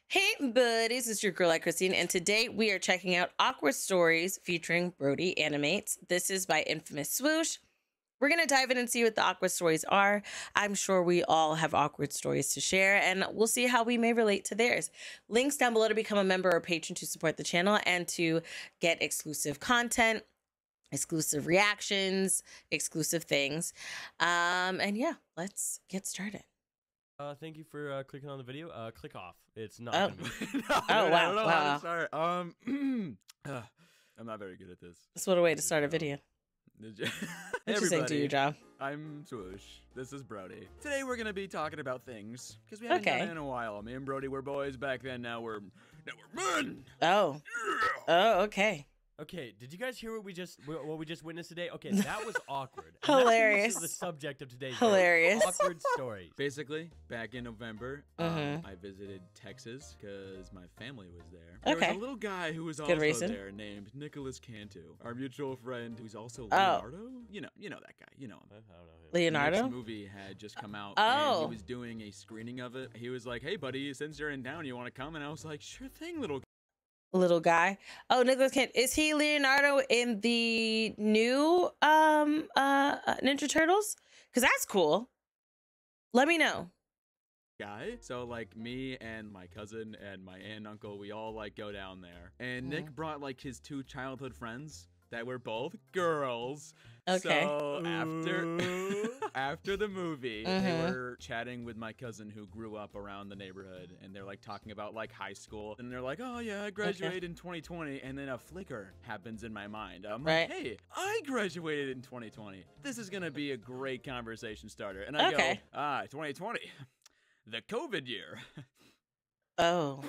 Hey buddies, it's your girl like Christine, and today we are checking out Awkward Stories featuring Brody Animates. This is by Infamous Swoosh. We're going to dive in and see what the awkward stories are. I'm sure we all have awkward stories to share, and we'll see how we may relate to theirs. Links down below to become a member or patron to support the channel and to get exclusive content, exclusive reactions, exclusive things. And yeah, let's get started. Thank you for clicking on the video. Click off. It's not. Oh. Gonna be. Oh, wow. I don't know how Wow. to start. I'm not very good at this. That's what a way to start a video. Hey, Interesting to you, John. I'm Swoosh. This is Brody. Today we're gonna be talking about things because we haven't done it in a while. Me and Brody were boys back then. Now we're men. Oh. Oh, okay. Okay, did you guys hear what we just witnessed today? Okay, that was awkward. And Hilarious. That's the subject of today's Hilarious. video, awkward stories. Basically, back in November, I visited Texas because my family was there. There was a little guy who was also there named Nicholas Cantu, our mutual friend who's also Leonardo. You know that guy. You know him. I don't know him. Leonardo? This movie had just come out, and he was doing a screening of it. He was like, "Hey, buddy, since you're in town, you want to come?" And I was like, "Sure thing, little guy." Oh, Nicholas Cantu. Is he Leonardo in the new Ninja Turtles? Because that's cool. Let me know. guy." So like me and my cousin and my aunt and uncle, we all like go down there, and Nick brought like his two childhood friends that were both girls. Okay. So after the movie, they were chatting with my cousin who grew up around the neighborhood, and they're like talking about like high school, and they're like, "Oh yeah, I graduated in 2020," and then a flicker happens in my mind. I'm like, "Hey, I graduated in 2020. This is gonna be a great conversation starter." And I go, 2020, the COVID year." Oh.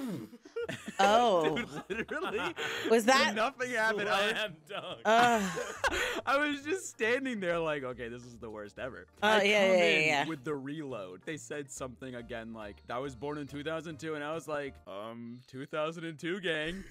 Oh. Dude, literally. Was that? Nothing happened. I was just standing there like, okay, this is the worst ever. Yeah. With the reload, they said something again like, "I was born in 2002," and I was like, 2002 gang.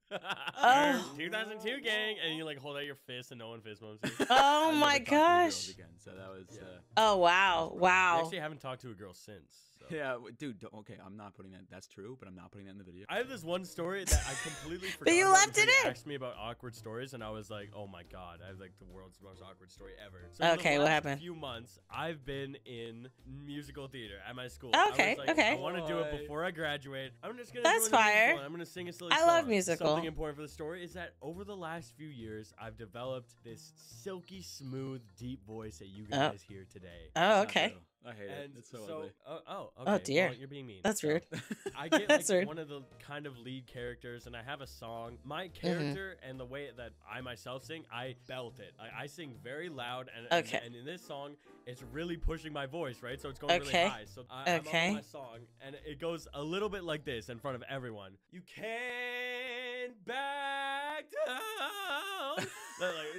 2002 gang, and you like hold out your fist and no one fist bumps you. Oh my gosh. Again, so that was. Oh wow. Wow. I actually haven't talked to a girl since. So. Yeah, dude. Okay, I'm not putting that. That's true, but I'm not putting that in the video. I have this one story that I completely forgot. But you left it in. Asked me about awkward stories, and I was like, "Oh my god, I have like the world's most awkward story ever." So okay, what happened? Few months, I've been in musical theater at my school. Okay, I was like, I want to do it before I graduate. I'm just gonna. That's fire. I'm gonna sing a silly song. I love musical. Something important for the story is that over the last few years, I've developed this silky smooth, deep voice that you guys hear today. Oh, okay. I hate it. It's so ugly. Okay. Oh dear. Well, you're being mean. That's rude. I get like one of the kind of lead characters, and I have a song. My character and the way that I myself sing, I belt it. I sing very loud, and in this song, it's really pushing my voice, right? So it's going really high. So I'm on my song, and it goes a little bit like this in front of everyone. You can't back down.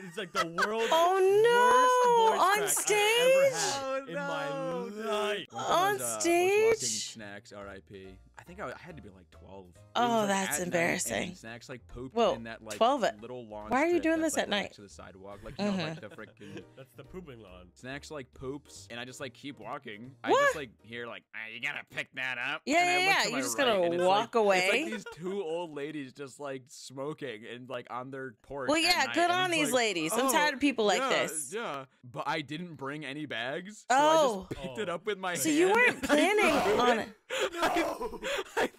It's like the world's worst voice crack I've ever had in my life. On stage? Was watching Snacks, R.I.P. I think I had to be like 12. Oh, that's embarrassing. Snacks like pooped in that like 12. little lawn. Why are you doing this like, at night? Next to the sidewalk, like you know, like the freaking. That's the pooping lawn. Snacks like poops, and I just like keep walking. I just like hear like, you gotta pick that up. Yeah. You just gotta walk away. It's like these two old ladies just like smoking and like on their porch. Well, yeah, good on these ladies. I'm tired of people like this. Yeah, but I didn't bring any bags, so I just picked it up with my hand. So you weren't planning on it. No.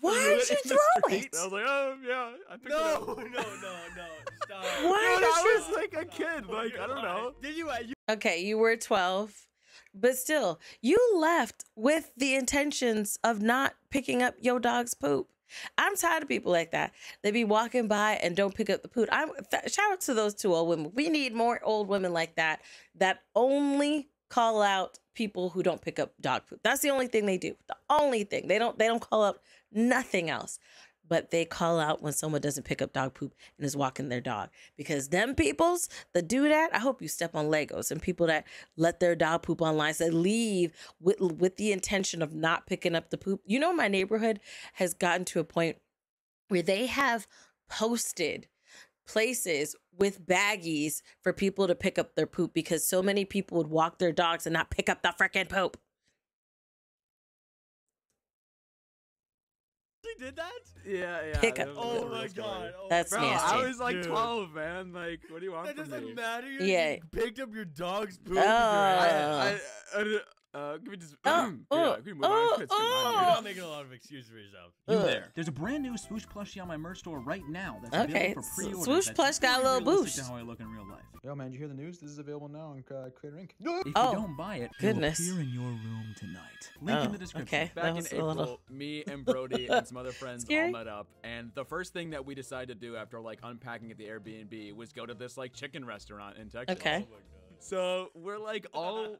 Why did you throw it? I was like, oh yeah, I picked it up. No, stop. Why did I was like a kid, like I don't know. Did you? Okay, you were 12, but still, you left with the intentions of not picking up your dog's poop. I'm tired of people like that. They be walking by and don't pick up the poop. Shout out to those two old women. We need more old women like that only call out people who don't pick up dog poop. That's the only thing they do. The only thing. They don't call out nothing else. But they call out when someone doesn't pick up dog poop and is walking their dog. Because them peoples that do that, I hope you step on Legos. And people that let their dog poop online, so they leave with the intention of not picking up the poop. You know, my neighborhood has gotten to a point where they have posted places with baggies for people to pick up their poop because so many people would walk their dogs and not pick up the freaking poop. did that? Yeah. Pick up. Oh my god. Oh, That's Bro, nasty. I was like Dude. 12, man. Like, what do you want That from doesn't me? matter. Yeah. You picked up your dog's poop. Oh. Can we just Oh, can we move on? oh, Let's get on You're here. not making a lot of excuses for yourself. You Ugh. there. There's a brand new Swoosh plushie on my merch store right now. That's Okay, available for pre-order. Swoosh That's plush got a very little realistic boost. to how I look in real life. Yo, man, did you hear the news? This is available now on Creator Inc. If Oh, you don't buy it, goodness. it will appear in your room tonight. Link Oh, in the description. okay. Back That in was a April, little me and Brody and some other friends all scary. met up, and the first thing that we decided to do after like unpacking at the Airbnb was go to this like chicken restaurant in Texas. Okay. Oh my god. So we're like all.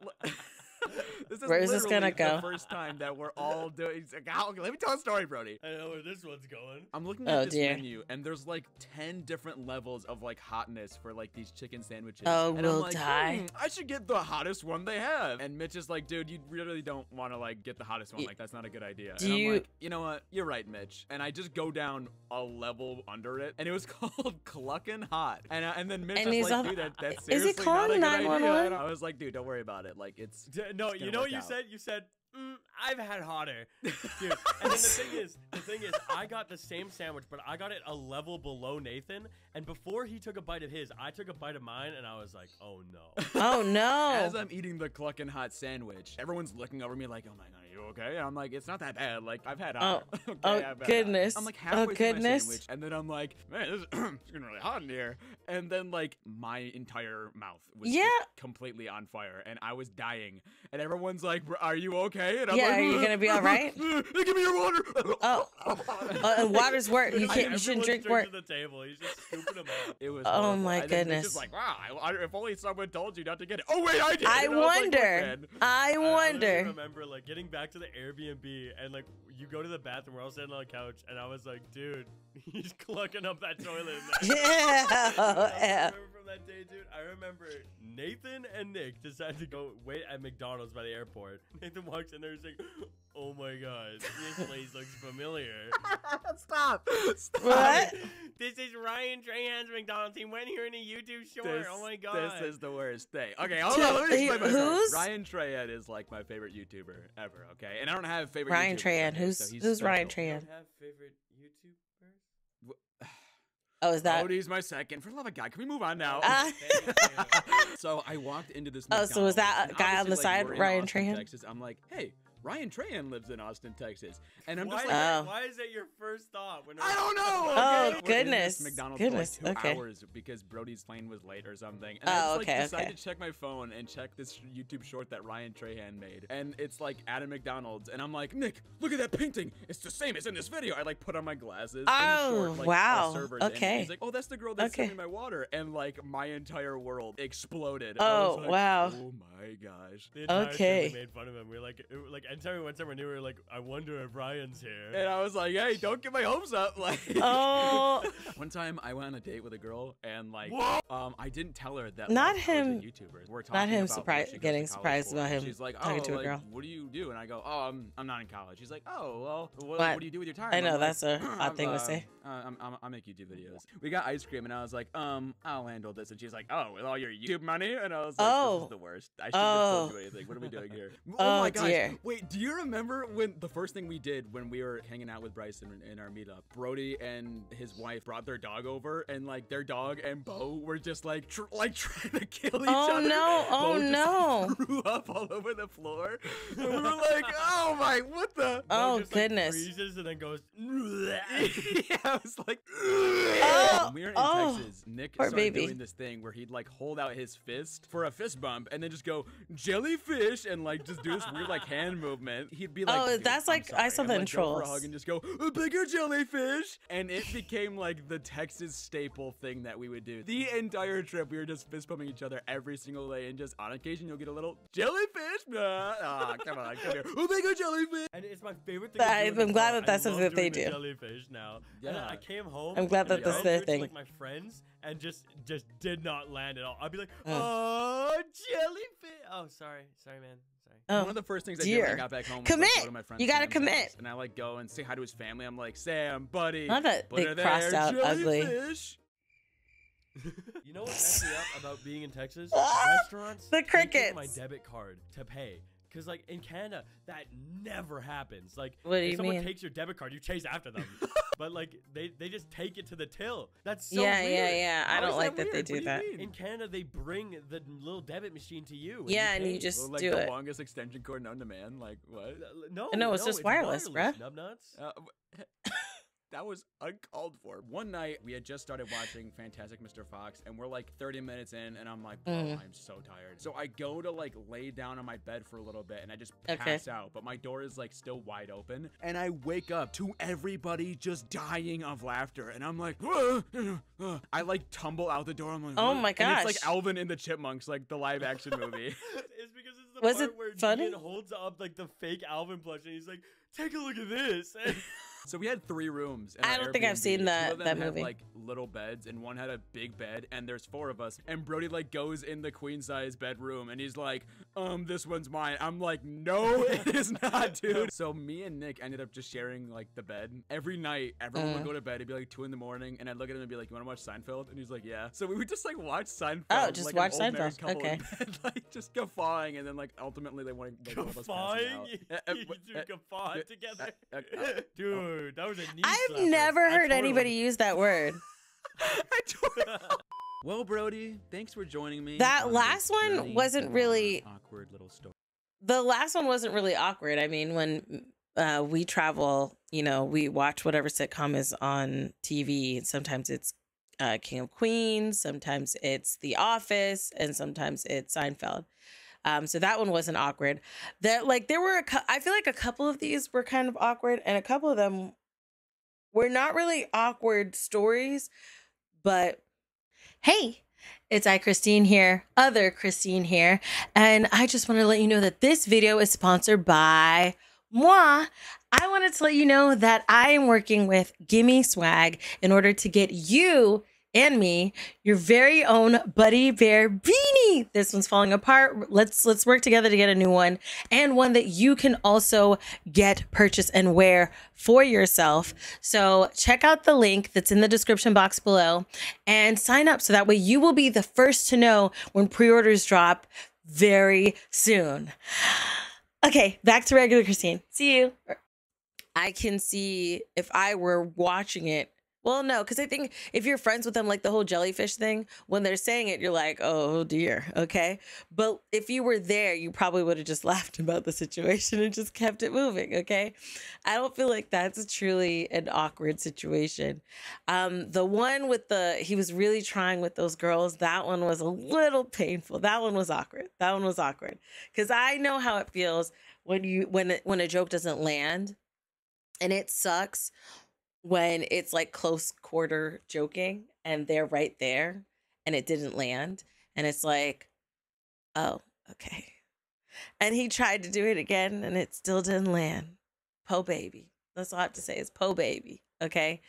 This is Where is this literally gonna go? the first time that we're all doing. It's like, let me tell a story, Brody. I know where this one's going. I'm looking Oh, at this dear. menu, and there's like 10 different levels of like hotness for like these chicken sandwiches. Oh, and we'll I'm like, die. I should get the hottest one they have. And Mitch is like, dude, you really don't want to like get the hottest one. Like, that's not a good idea. Do and I'm you- like, you know what? You're right, Mitch. And I just go down a level under it, and it was called Cluckin' Hot. And then Mitch And was he's like, all- dude, that's is he seriously not a calling good idea. 911? And I was like, dude, don't worry about it. Like, it's No, it's you gonna know what work you out. said? You said, I've had hotter. Dude, and then the thing is, I got the same sandwich, but I got it a level below Nathan. And before he took a bite of his, I took a bite of mine, and I was like, oh no. Oh no. As I'm eating the Cluckin' Hot sandwich, everyone's looking over me like, oh my god, are you okay? And I'm like, it's not that bad. Like, I've had hot. Okay, oh, I've had hot. goodness. I'm like Oh, halfway through my goodness. sandwich, and then I'm like, man, this is it's getting really hot in here. And then like my entire mouth was Yeah. just completely on fire, and I was dying. And everyone's like, are you okay? And I'm Yeah, like, are you gonna be all right? Give me your water. And water's work. You can't. You Everyone's shouldn't drink straight work. to the table. He's just scooping them up. It was. Oh, horrible. my And then Mitch goodness. is like, wow, if only someone told you not to get it. Oh wait, I did. I And was like, "Look, wonder. man." I I wonder. remember like getting back to the Airbnb and like you go to the bathroom, we're all sitting on the couch, and I was like, dude, he's clucking up that toilet in there. Yeah. I remember from that day, dude. I remember Nathan and Nick decided to go wait at McDonald's by the airport. Nathan walks in there and he's like, oh my god, this place looks familiar. Stop. Stop. What? This is Ryan Trahan's McDonald's. He went here in a YouTube short. Oh my god. This is the worst thing. Okay, hold on. Let me explain myself. Who's? Ryan Trahan is like my favorite YouTuber ever. Okay, and I don't have favorite. Ryan YouTubers Trahan. out there, so he's Who's Ryan special. You Trahan? don't have favorite YouTubers? Oh, is that? Cody's my second. For the love of God, can we move on now? Ah. So I walked into this. Oh, so was that McDonald's, and guy on the obviously, side, we're in Ryan Austin, Trahan? Texas. I'm like, hey, Ryan Trahan lives in Austin, Texas, and I'm Why, just is like, Oh. why is that your first thought? When I don't know. Oh, okay? We're in this goodness. McDonald's Goodness, for like 2 okay. hours because Brody's plane was late or something. And Oh, I just like okay, decided okay. to check my phone and check this YouTube short that Ryan Trahan made. And it's like at a McDonald's. And I'm like, Nick, look at that painting. It's the same as in this video. I like put on my glasses. Oh, and the short, like, wow. server's in. Okay. He's like, oh, that's the girl that's Okay. serving my water. And like my entire world exploded. Oh, I was like, wow. Oh my gosh. The entire Okay. time we made fun of him. We were like, anytime we went somewhere new, we were like, I wonder if Ryan's here. And I was like, hey, don't get my hopes up. Like, Oh. one time I went on a date with a girl and like, I didn't tell her that Not like, I was a him- YouTuber. We're not talking him about what surpri- she goes getting to college surprised for. about And him she's like, talking oh, to a like, girl. what do you do? And I go, oh, I'm not in college. She's like, oh, well, what What? do you do with your time? I know, I'm that's like, a odd thing to say. I make YouTube videos. We got ice cream, and I was like, I'll handle this. And she's like, oh, with all your YouTube money? And I was like, this Oh. is the worst. I shouldn't have told you anything. What are we doing here? Oh, my gosh. dear. Wait, do you remember when the first thing we did when we were hanging out with Bryson in our meetup? Brody and his wife brought their dog over, and like their dog and Bo were just like trying to kill each Oh, other. no. Oh, Bo just no. threw up all over the floor. And we were like, oh my, what the? Oh, just, like, goodness. freezes and then goes. Yeah, I was like, Oh, when we were in oh, Texas, Nick poor started baby. doing this thing where he'd like hold out his fist for a fist bump and then just go jellyfish and like just do this weird like hand movement. He'd be like, Oh, "Dude, that's I'm like- sorry," I saw and, that in like, go for a Trolls. hug and just go a bigger jellyfish, and it became like the Texas staple thing that we would do. The entire trip, we were just fist bumping each other every single day, and just on occasion you'll get a little jellyfish. Come on, come here, a bigger jellyfish. And it's my favorite thing. to do I'm in the glad car. that that's I love something that they doing the do. Jellyfish now. And Yeah. I came home. I'm glad and that I that's went their to, thing. Like my friends, and just did not land at all. I'd be like, Mm. oh, jellyfish. Oh, sorry, man. Sorry. Oh, One of the first things I did when I dear. got back home was Commit! like, go to my friend You gotta Sam's commit. house, and I like go and say hi to his family. I'm like, Sam, buddy. Not that put big her there, crossed out ugly. jellyfish. You know what messed me up about being in Texas? Ah, Restaurants the taking crickets. my debit card to pay. Because, like, in Canada, that never happens. Like, what do if you someone mean? takes your debit card, you chase after them. But, like, they just take it to the till. That's so yeah, weird. Yeah. I don't like that they weird? do What that. you mean? In Canada, they bring the little debit machine to you. Yeah, and you pay. just Well, like do the it. longest extension cord known to man. Like what? No, it's just wireless, bruh. Numbnuts. That was uncalled for. One night, we had just started watching Fantastic Mr. Fox, and we're like 30 minutes in, and I'm like, bro, I'm so tired. So I go to like lay down on my bed for a little bit, and I just pass out, but my door is like still wide open, and I wake up to everybody just dying of laughter, and I'm like, I like tumble out the door. I'm like, oh my gosh. And it's like Alvin and the Chipmunks, like the live action movie. It's because it's the Was part it where funny? Ian holds up like the fake Alvin plush, and he's like, take a look at this. So we had 3 rooms. I don't think I've seen that 2 of them movie. Had, like little beds, and one had a big bed, and there's 4 of us. And Brody like goes in the queen size bedroom, and he's like, this one's mine. I'm like, no, it is not, dude. So me and Nick ended up just sharing like the bed. Every night, everyone would go to bed. It'd be like 2 in the morning, and I'd look at him and be like, you want to watch Seinfeld? And he's like, yeah. So we would just like watch Seinfeld. Oh, just like watch an old married Seinfeld. couple Okay. in bed, like just guffawing, and then like ultimately they wanted like, one of us passing out. You two guffaw together. Dude, that was a knee I've slapper. never I heard tore anybody use that word. Well, Brody, thanks for joining me. That on last this one journey wasn't through really- our awkward little story. The last one wasn't really awkward. I mean, when we travel, you know, we watch whatever sitcom is on TV. Sometimes it's King of Queens, sometimes it's The Office, and sometimes it's Seinfeld. So that one wasn't awkward. There were I feel like a couple of these were kind of awkward, and a couple of them were not really awkward stories, but hey, it's Christine here, other Christine here, and I just want to let you know that this video is sponsored by moi. I wanted to let you know that I am working with Gimme Swag in order to get you and me your very own Buddy Bear beanie. This one's falling apart. Let's work together to get a new one, and one that you can also get, purchase, and wear for yourself. So check out the link that's in the description box below and sign up so that way you will be the first to know when pre-orders drop very soon. Okay, back to regular Christine. See you. I can see if I were watching it. Well, no, because I think if you're friends with them, like the whole jellyfish thing, when they're saying it, you're like, oh dear, okay? But if you were there, you probably would have just laughed about the situation and just kept it moving, okay? I don't feel like that's truly an awkward situation. The one with he was really trying with those girls, that one was a little painful. That one was awkward. Because I know how it feels when a joke doesn't land, and it sucks when it's like close quarter joking and they're right there and it didn't land, and it's like, oh, okay. And he tried to do it again and it still didn't land. Po baby. That's all I have to say is po baby. Okay.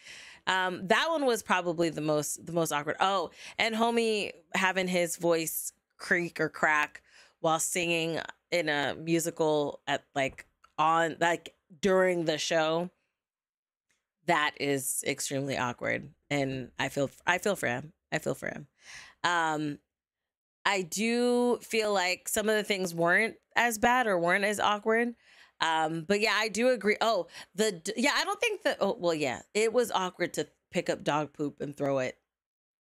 That one was probably the most awkward. Oh, and homie having his voice creak or crack while singing in a musical during the show. That is extremely awkward, and I feel for him. I do feel like some of the things weren't as bad or weren't as awkward. But yeah, I do agree. I don't think that. Oh, well, yeah, it was awkward to pick up dog poop and throw it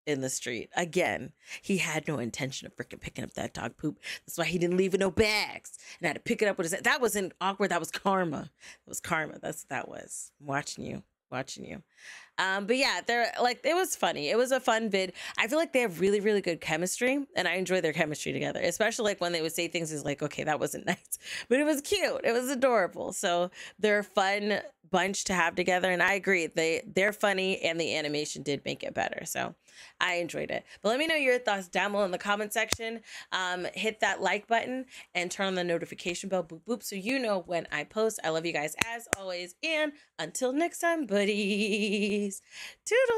in the street. Again, he had no intention of freaking picking up that dog poop. That's why he didn't leave in no bags and had to pick it up with his. That wasn't awkward. That was karma. That's what that was. I'm watching you. But yeah, it was funny. It was a fun vid. I feel like they have really, really good chemistry, and I enjoy their chemistry together, especially like when they would say things is like, okay, that wasn't nice, but it was cute. It was adorable. So they're a fun bunch to have together. And I agree. They're funny, and the animation did make it better. So I enjoyed it. But let me know your thoughts down below in the comment section. Hit that like button and turn on the notification bell, boop, boop, so you know when I post. I love you guys as always. And until next time, buddies. Toodles.